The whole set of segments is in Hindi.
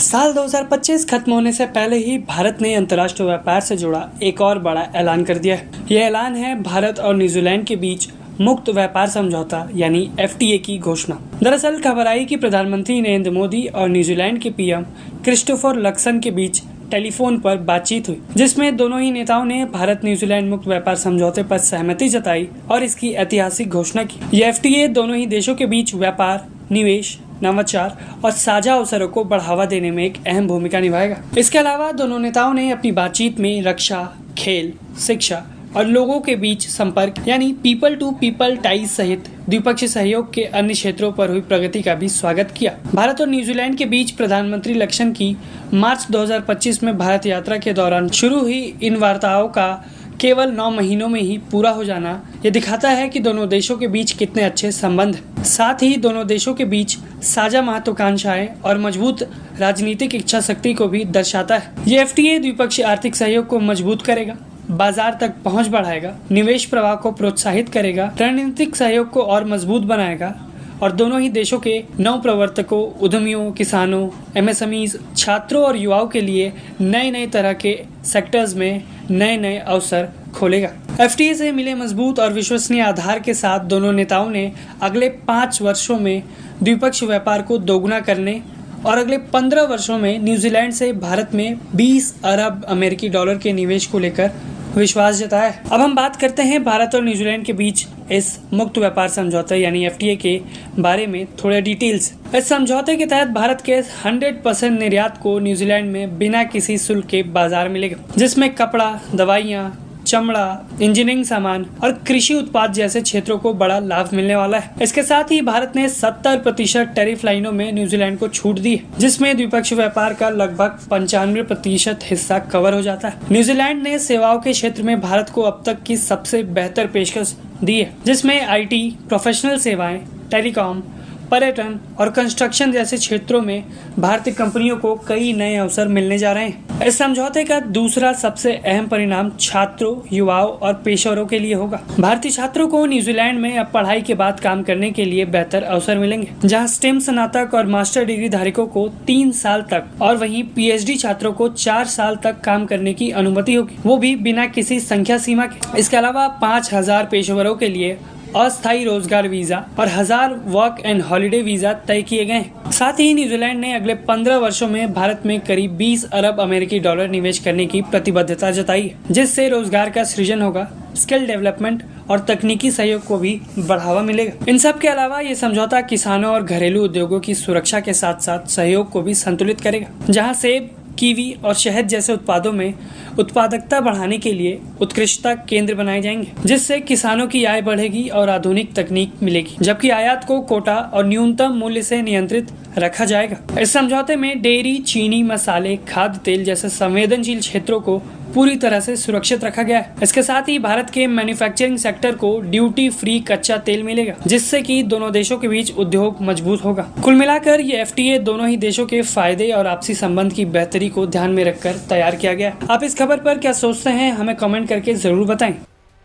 साल 2025 खत्म होने से पहले ही भारत ने अंतर्राष्ट्रीय व्यापार से जुड़ा एक और बड़ा ऐलान कर दिया है। यह ऐलान है भारत और न्यूजीलैंड के बीच मुक्त व्यापार समझौता यानी FTA की घोषणा। दरअसल खबर आई कि प्रधानमंत्री नरेंद्र मोदी और न्यूजीलैंड के PM क्रिस्टोफर लक्सन के बीच टेलीफोन पर बातचीत हुई, जिसमें दोनों ही नेताओं ने भारत न्यूजीलैंड मुक्त व्यापार समझौते पर सहमति जताई और इसकी ऐतिहासिक घोषणा की। यह FTA दोनों ही देशों के बीच व्यापार, निवेश, नवाचार और साझा अवसरों को बढ़ावा देने में एक अहम भूमिका निभाएगा। इसके अलावा दोनों नेताओं ने अपनी बातचीत में रक्षा, खेल, शिक्षा और लोगों के बीच संपर्क यानी पीपल टू पीपल टाइज सहित द्विपक्षीय सहयोग के अन्य क्षेत्रों पर हुई प्रगति का भी स्वागत किया। भारत और न्यूजीलैंड के बीच प्रधानमंत्री लक्सन की मार्च 2025 में भारत यात्रा के दौरान शुरू हुई इन वार्ताओं का केवल 9 महीनों में ही पूरा हो जाना ये दिखाता है कि दोनों देशों के बीच कितने अच्छे संबंध हैं। साथ ही दोनों देशों के बीच साझा महत्वाकांक्षाएं और मजबूत राजनीतिक इच्छा शक्ति को भी दर्शाता है। ये FTA द्विपक्षीय आर्थिक सहयोग को मजबूत करेगा, बाजार तक पहुंच बढ़ाएगा, निवेश प्रवाह को प्रोत्साहित करेगा, रणनीतिक सहयोग को और मजबूत बनाएगा और दोनों ही देशों के नवप्रवर्तकों, उद्यमियों, किसानों, MSMEs, छात्रों और युवाओं के लिए नए तरह के सेक्टर्स में नए अवसर खोलेगा। FTA से मिले मजबूत और विश्वसनीय आधार के साथ दोनों नेताओं ने अगले 5 वर्षों में द्विपक्षीय व्यापार को दोगुना करने और अगले 15 वर्षों में न्यूजीलैंड से भारत में 20 अरब अमेरिकी डॉलर के निवेश को लेकर विश्वास जताया है। अब हम बात करते हैं भारत और न्यूजीलैंड के बीच इस मुक्त व्यापार समझौते यानी FTA के बारे में थोड़े डिटेल्स। इस समझौते के तहत भारत के 100% निर्यात को न्यूजीलैंड में बिना किसी शुल्क के बाजार मिलेगा, जिसमें कपड़ा, दवाइयाँ, चमड़ा, इंजीनियरिंग सामान और कृषि उत्पाद जैसे क्षेत्रों को बड़ा लाभ मिलने वाला है। इसके साथ ही भारत ने 70% टैरिफ लाइनों में न्यूजीलैंड को छूट दी है, जिसमें द्विपक्षीय व्यापार का लगभग 95% हिस्सा कवर हो जाता है। न्यूजीलैंड ने सेवाओं के क्षेत्र में भारत को अब तक की सबसे बेहतर पेशकश दी है, जिसमें IT, प्रोफेशनल सेवाएं, टेलीकॉम, पर्यटन और कंस्ट्रक्शन जैसे क्षेत्रों में भारतीय कंपनियों को कई नए अवसर मिलने जा रहे हैं। इस समझौते का दूसरा सबसे अहम परिणाम छात्रों, युवाओं और पेशेवरों के लिए होगा। भारतीय छात्रों को न्यूजीलैंड में अब पढ़ाई के बाद काम करने के लिए बेहतर अवसर मिलेंगे, जहां स्टेम स्नातक और मास्टर डिग्री धारकों को 3 साल तक और वहीं PhD छात्रों को 4 साल तक काम करने की अनुमति होगी, वो भी बिना किसी संख्या सीमा के। इसके अलावा 5000 पेशेवरों के लिए अस्थायी रोजगार वीजा और 1000 वर्क एंड हॉलिडे वीजा तय किए गए हैं। साथ ही न्यूजीलैंड ने अगले 15 वर्षों में भारत में करीब 20 अरब अमेरिकी डॉलर निवेश करने की प्रतिबद्धता जताई है, जिससे रोजगार का सृजन होगा, स्किल डेवलपमेंट और तकनीकी सहयोग को भी बढ़ावा मिलेगा। इन सब के अलावा ये समझौता किसानों और घरेलू उद्योगों की सुरक्षा के साथ साथ सहयोग को भी संतुलित करेगा, जहाँ सेब, कीवी और शहद जैसे उत्पादों में उत्पादकता बढ़ाने के लिए उत्कृष्टता केंद्र बनाए जाएंगे, जिससे किसानों की आय बढ़ेगी और आधुनिक तकनीक मिलेगी, जबकि आयात को कोटा और न्यूनतम मूल्य से नियंत्रित रखा जाएगा। इस समझौते में डेयरी, चीनी, मसाले, खाद्य तेल जैसे संवेदनशील क्षेत्रों को पूरी तरह से सुरक्षित रखा गया है। इसके साथ ही भारत के मैन्युफैक्चरिंग सेक्टर को ड्यूटी फ्री कच्चा तेल मिलेगा, जिससे कि दोनों देशों के बीच उद्योग मजबूत होगा। कुल मिलाकर ये FTA दोनों ही देशों के फायदे और आपसी संबंध की बेहतरी को ध्यान में रखकर तैयार किया गया। आप इस खबर पर क्या सोचते हैं, हमें कमेंट करके जरूर बताएं।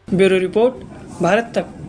ब्यूरो रिपोर्ट, भारत तक।